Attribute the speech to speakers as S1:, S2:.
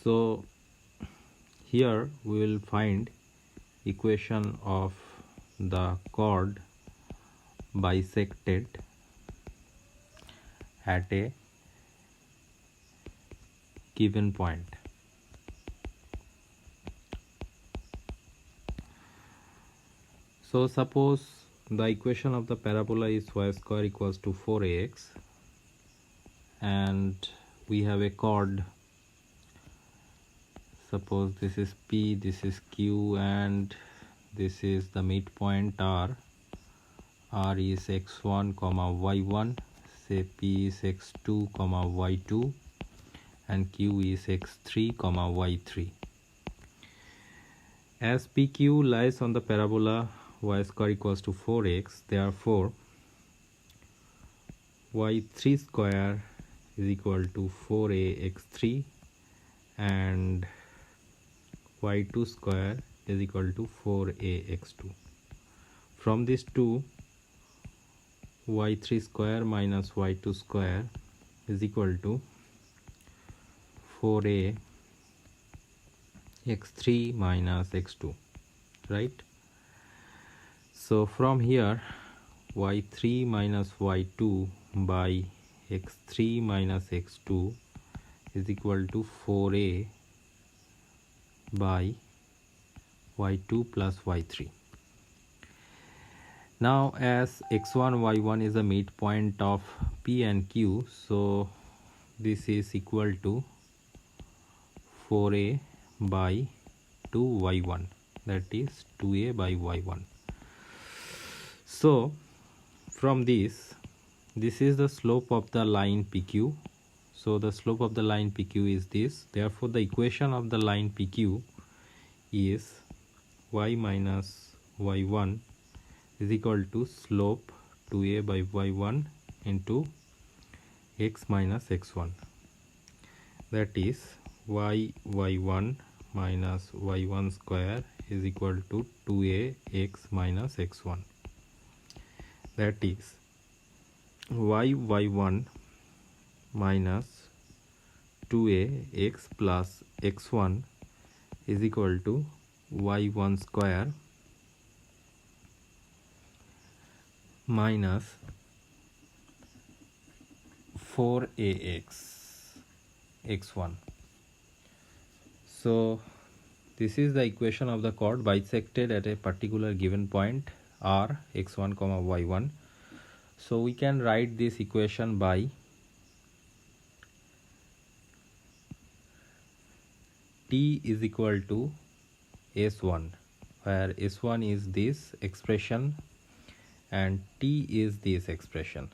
S1: So here we will find equation of the chord bisected at a given point. So suppose the equation of the parabola is y square equals to 4ax, and we have a chord. Suppose this is P, this is Q, and this is the midpoint R. R is x1 comma y1, say P is x2 comma y2, and Q is x3 comma y3. As PQ lies on the parabola y square equals to 4x, therefore y3 square is equal to 4ax3 and y2 square is equal to 4ax2. From these two, y3 square minus y2 square is equal to 4a x3 minus x2, right? So from here, y3 minus y2 by x3 minus x2 is equal to 4a by y2 plus y3. Now as x1 y1 is the midpoint of P and Q, so this is equal to 4a by 2y1, that is 2a by y1. So from this is the slope of the line PQ. So the slope of the line PQ is this. Therefore the equation of the line PQ is y minus y1 is equal to slope 2a by y1 into x minus x1, that is y1 minus y1 square is equal to 2a x minus x1, that is y1 minus 2a x plus x1 is equal to y1 square minus 4ax x1. So this is the equation of the chord bisected at a particular given point R x1 comma y1. So we can write this equation by T is equal to S1, where S1 is this expression and T is this expression.